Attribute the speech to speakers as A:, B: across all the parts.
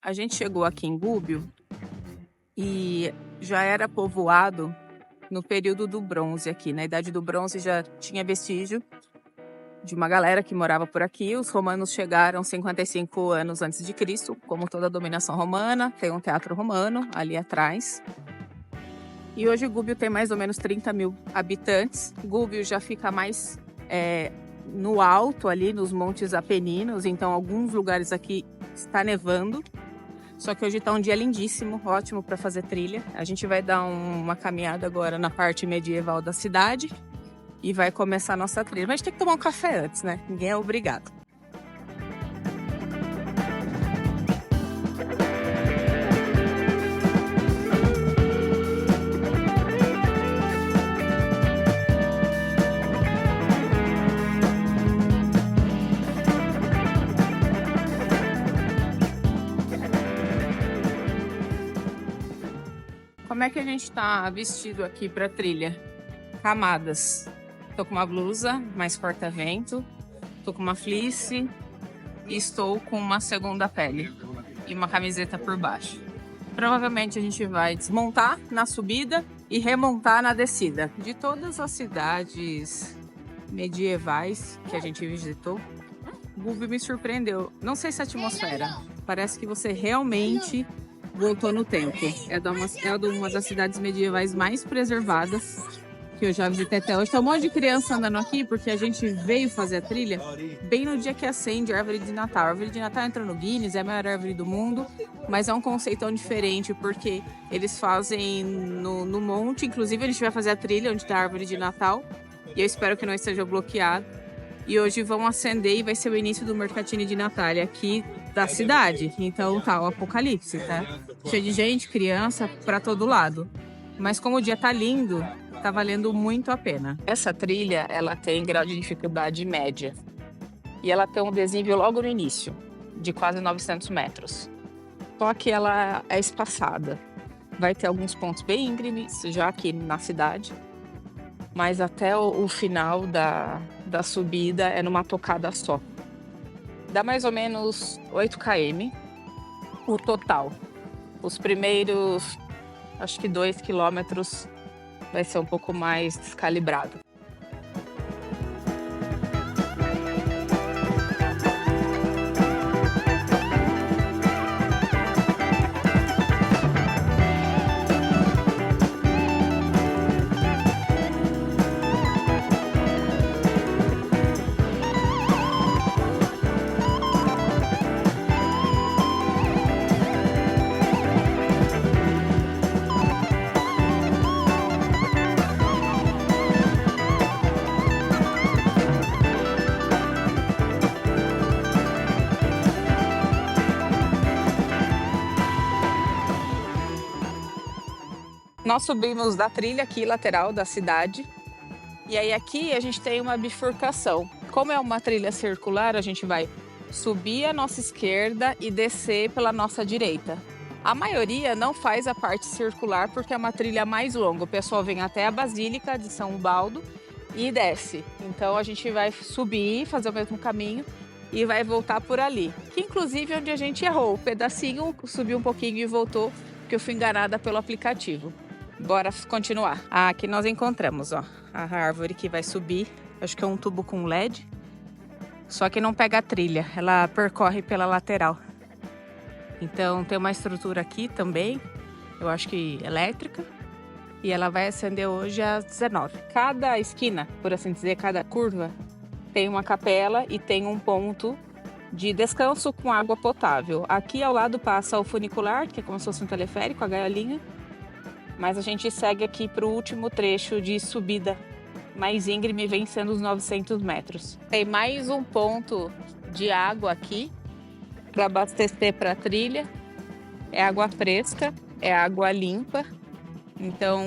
A: A gente chegou aqui em Gubbio e já era povoado no período do Bronze aqui. Na Idade do Bronze já tinha vestígio de uma galera que morava por aqui. Os romanos chegaram 55 anos antes de Cristo, como toda a dominação romana. Tem um teatro romano ali atrás. E hoje Gubbio tem mais ou menos 30 mil habitantes. Gubbio já fica mais no alto ali, nos Montes Apeninos. Então alguns lugares aqui está nevando. Só que hoje está um dia lindíssimo, ótimo para fazer trilha. A gente vai dar uma caminhada agora na parte medieval da cidade e vai começar a nossa trilha. Mas a gente tem que tomar um café antes, né? Ninguém é obrigado. Como é que a gente tá vestido aqui pra trilha? Camadas. Tô com uma blusa mais corta-vento, tô com uma fleece e estou com uma segunda pele e uma camiseta por baixo. Provavelmente a gente vai desmontar na subida e remontar na descida. De todas as cidades medievais que a gente visitou, Gubbio me surpreendeu. Não sei se a atmosfera, parece que você realmente voltou no tempo. É de uma das cidades medievais mais preservadas que eu já visitei até hoje. Tem um monte de criança andando aqui porque a gente veio fazer a trilha bem no dia que acende a árvore de Natal. A árvore de Natal entra no Guinness, é a maior árvore do mundo, mas é um conceitão diferente porque eles fazem no monte. Inclusive a gente vai fazer a trilha onde está a árvore de Natal e eu espero que não esteja bloqueado. E hoje vão acender e vai ser o início do Mercatini de Natália aqui da cidade. Então tá o apocalipse, tá? Cheio de gente, criança, pra todo lado. Mas como o dia tá lindo, tá valendo muito a pena. Essa trilha, ela tem grau de dificuldade média. E ela tem um desnível logo no início, de quase 900 metros. Só que ela é espaçada. Vai ter alguns pontos bem íngremes já aqui na cidade. Mas até o final da subida é numa tocada só. Dá mais ou menos 8 km o total. Os primeiros, acho que 2 quilômetros vai ser um pouco mais descalibrado. Nós subimos da trilha aqui, lateral da cidade. E aí aqui a gente tem uma bifurcação. Como é uma trilha circular, a gente vai subir a nossa esquerda e descer pela nossa direita. A maioria não faz a parte circular porque é uma trilha mais longa. O pessoal vem até a Basílica de São Ubaldo e desce. Então a gente vai subir, fazer o mesmo caminho e vai voltar por ali. Que inclusive é onde a gente errou. O pedacinho subiu um pouquinho e voltou, porque eu fui enganada pelo aplicativo. Bora continuar. Aqui nós encontramos, ó, a árvore que vai subir. Acho que é um tubo com LED. Só que não pega a trilha, ela percorre pela lateral. Então tem uma estrutura aqui também, eu acho que elétrica. E ela vai acender hoje às 19. Cada esquina, por assim dizer, cada curva, tem uma capela e tem um ponto de descanso com água potável. Aqui ao lado passa o funicular, que é como se fosse um teleférico, a gaiolinha. Mas a gente segue aqui para o último trecho de subida mais íngreme, vencendo os 900 metros. Tem mais um ponto de água aqui para abastecer para a trilha. É água fresca, é água limpa. Então,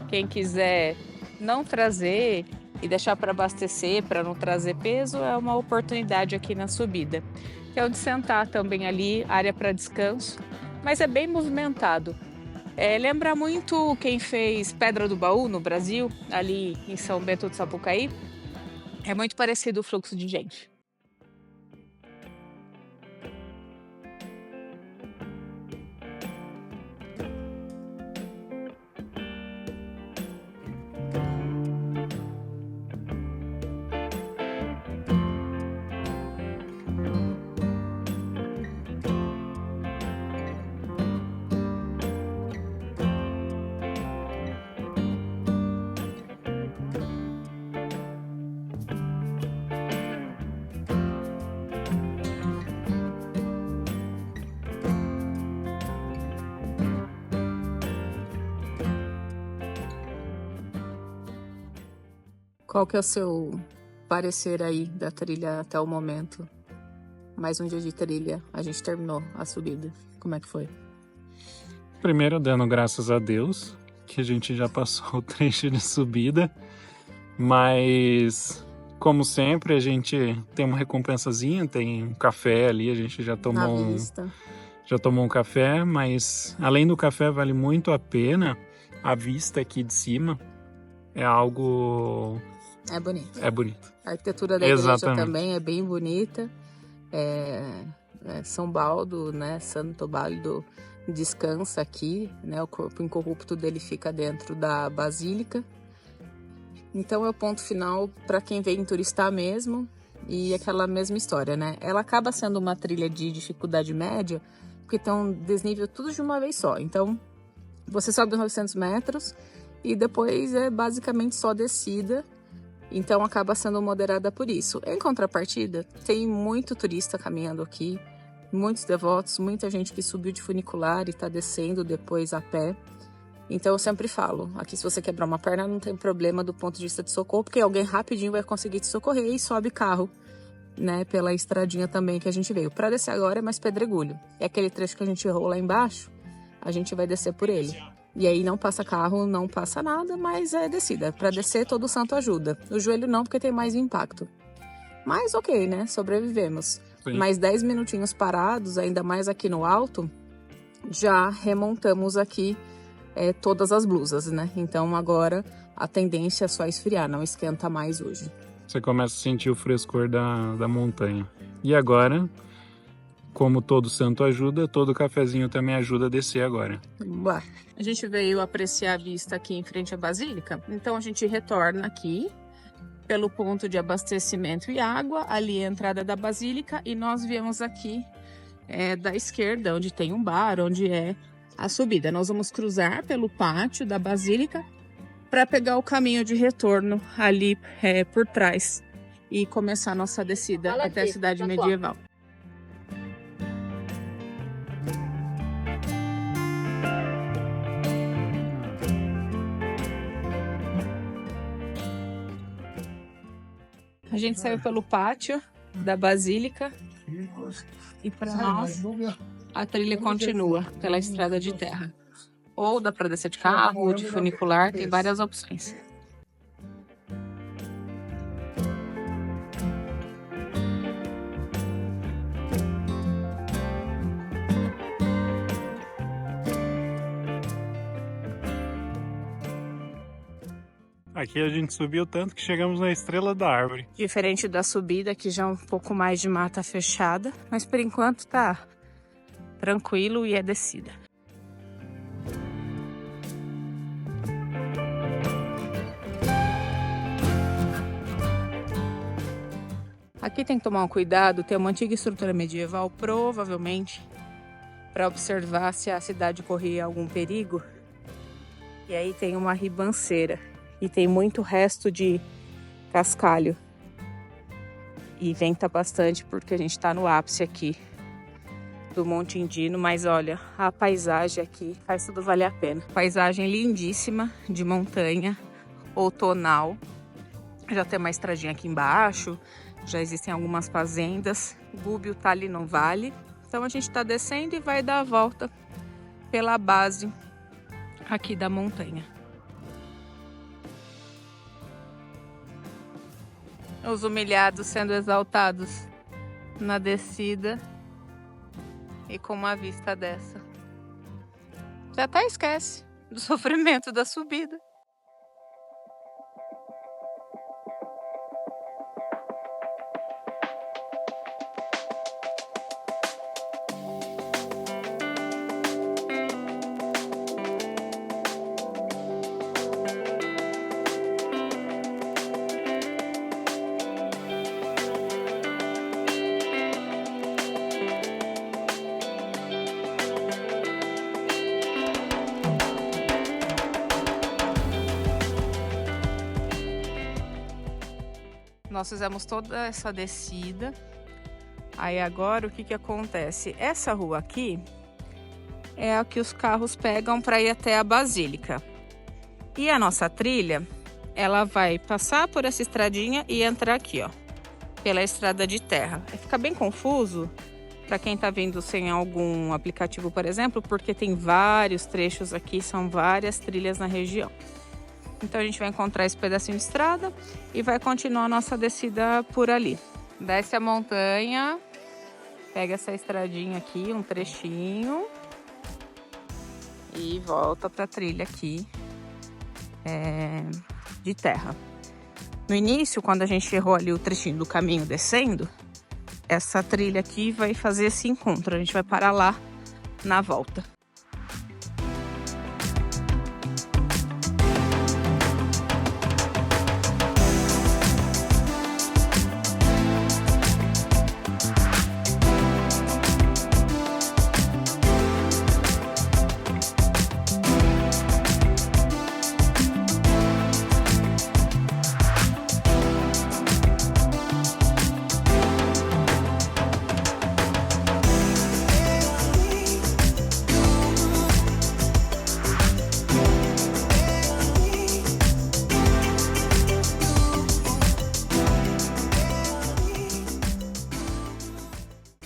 A: quem quiser não trazer e deixar para abastecer, para não trazer peso, é uma oportunidade aqui na subida. Que é onde sentar também ali, área para descanso, mas é bem movimentado. Lembra muito quem fez Pedra do Baú no Brasil, ali em São Bento do Sapucaí. É muito parecido o fluxo de gente. Qual que é o seu parecer aí da trilha até o momento? Mais um dia de trilha, a gente terminou a subida. Como é que foi?
B: Primeiro, dando graças a Deus que a gente já passou o trecho de subida, mas como sempre a gente tem uma recompensazinha, tem um café ali, a gente já tomou um café, mas além do café vale muito a pena a vista aqui de cima, é algo...
A: É bonito.
B: É bonito.
A: A arquitetura da igreja também é bem bonita. São Baldo, né, Santo Baldo descansa aqui, né, o corpo incorrupto dele fica dentro da basílica. Então é o ponto final para quem vem turistar mesmo, e aquela mesma história, né? Ela acaba sendo uma trilha de dificuldade média, porque tem um desnível tudo de uma vez só. Então você sobe os 900 metros e depois é basicamente só descida. Então acaba sendo moderada por isso. Em contrapartida, tem muito turista caminhando aqui, muitos devotos, muita gente que subiu de funicular e está descendo depois a pé. Então eu sempre falo, aqui se você quebrar uma perna não tem problema do ponto de vista de socorro, porque alguém rapidinho vai conseguir te socorrer e sobe carro, né, pela estradinha também que a gente veio. Para descer agora é mais pedregulho. É aquele trecho que a gente errou lá embaixo, a gente vai descer por ele. E aí não passa carro, não passa nada, mas é descida. Para descer, todo santo ajuda. O joelho não, porque tem mais impacto. Mas ok, né? Sobrevivemos. Sim. Mais 10 minutinhos parados, ainda mais aqui no alto, já remontamos aqui todas as blusas, né? Então agora a tendência é só esfriar, não esquenta mais hoje.
B: Você começa a sentir o frescor da montanha. E agora... Como todo santo ajuda, todo cafezinho também ajuda a descer agora.
A: Ué. A gente veio apreciar a vista aqui em frente à Basílica, então a gente retorna aqui pelo ponto de abastecimento e água, ali é a entrada da Basílica, e nós viemos aqui da esquerda, onde tem um bar, onde é a subida. Nós vamos cruzar pelo pátio da Basílica para pegar o caminho de retorno ali por trás e começar a nossa descida até a cidade medieval. A gente saiu pelo pátio da Basílica e para nós a trilha continua pela estrada de terra. Ou dá para descer de carro, ou de funicular, tem várias opções.
B: Aqui a gente subiu tanto que chegamos na Estrela da Árvore.
A: Diferente da subida, que já é um pouco mais de mata fechada, mas por enquanto tá tranquilo e é descida. Aqui tem que tomar um cuidado, tem uma antiga estrutura medieval, provavelmente para observar se a cidade corria algum perigo. E aí tem uma ribanceira. E tem muito resto de cascalho. E venta bastante porque a gente está no ápice aqui do Monte Indino. Mas olha, a paisagem aqui faz tudo valer a pena. Paisagem lindíssima de montanha, outonal. Já tem uma estradinha aqui embaixo. Já existem algumas fazendas. Gúbio tá ali no vale. Então a gente está descendo e vai dar a volta pela base aqui da montanha. Os humilhados sendo exaltados na descida e com uma vista dessa. Você até esquece do sofrimento da subida. Nós fizemos toda essa descida. Aí agora o que acontece? Essa rua aqui é a que os carros pegam para ir até a Basílica. E a nossa trilha ela vai passar por essa estradinha e entrar aqui, ó, pela estrada de terra. Fica bem confuso para quem tá vindo sem algum aplicativo, por exemplo, porque tem vários trechos aqui, são várias trilhas na região. Então a gente vai encontrar esse pedacinho de estrada e vai continuar a nossa descida por ali. Desce a montanha, pega essa estradinha aqui, um trechinho e volta para a trilha aqui de terra. No início, quando a gente errou ali o trechinho do caminho descendo, essa trilha aqui vai fazer esse encontro. A gente vai parar lá na volta.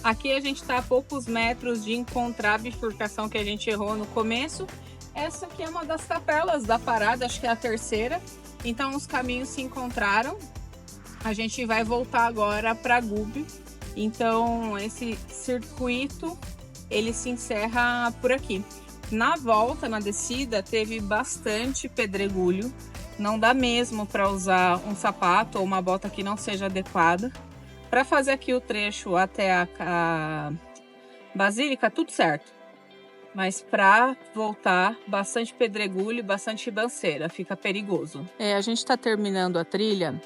A: Aqui a gente está a poucos metros de encontrar a bifurcação que a gente errou no começo. Essa aqui é uma das capelas da parada, acho que é a terceira. Então os caminhos se encontraram. A gente vai voltar agora para Gubi. Então esse circuito ele se encerra por aqui. Na volta, na descida, teve bastante pedregulho. Não dá mesmo para usar um sapato ou uma bota que não seja adequada. Para fazer aqui o trecho até a Basílica, tudo certo. Mas para voltar, bastante pedregulho, bastante ribanceira, fica perigoso. A gente está terminando a trilha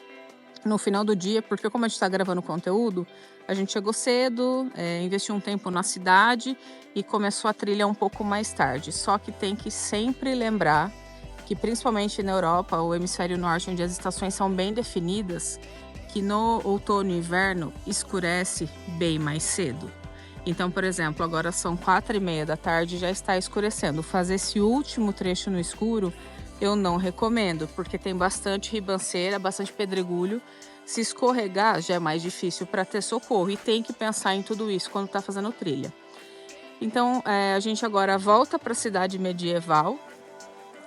A: no final do dia, porque como a gente está gravando conteúdo, a gente chegou cedo, investiu um tempo na cidade e começou a trilha um pouco mais tarde. Só que tem que sempre lembrar que, principalmente na Europa, o hemisfério norte, onde as estações são bem definidas, que no outono e inverno escurece bem mais cedo. Então, por exemplo, agora são 4h30 da tarde e já está escurecendo. Fazer esse último trecho no escuro eu não recomendo, porque tem bastante ribanceira, bastante pedregulho. Se escorregar já é mais difícil para ter socorro e tem que pensar em tudo isso quando está fazendo trilha. Então, a gente agora volta para a cidade medieval,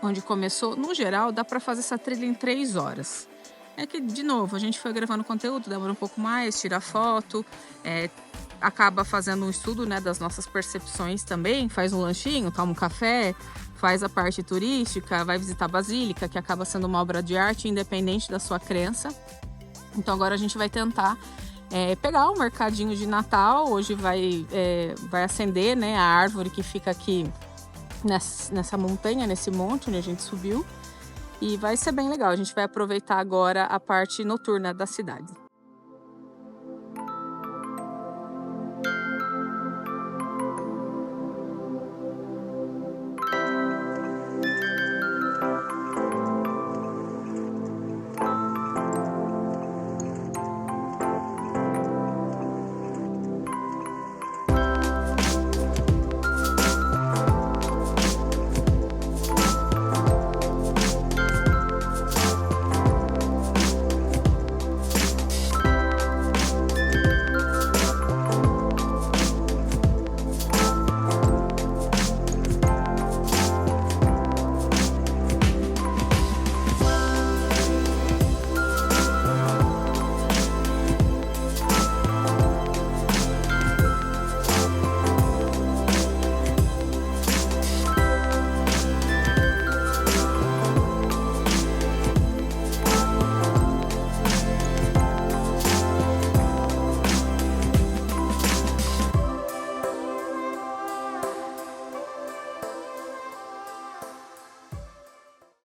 A: onde começou. No geral, dá para fazer essa trilha em 3 horas. É que, de novo, a gente foi gravando conteúdo, demora um pouco mais, tira foto, acaba fazendo um estudo, né, das nossas percepções também, faz um lanchinho, toma um café, faz a parte turística, vai visitar a Basílica, que acaba sendo uma obra de arte independente da sua crença. Então agora a gente vai tentar pegar um mercadinho de Natal. Hoje vai acender, né, a árvore que fica aqui nessa montanha, nesse monte onde a gente subiu. E vai ser bem legal, a gente vai aproveitar agora a parte noturna da cidade.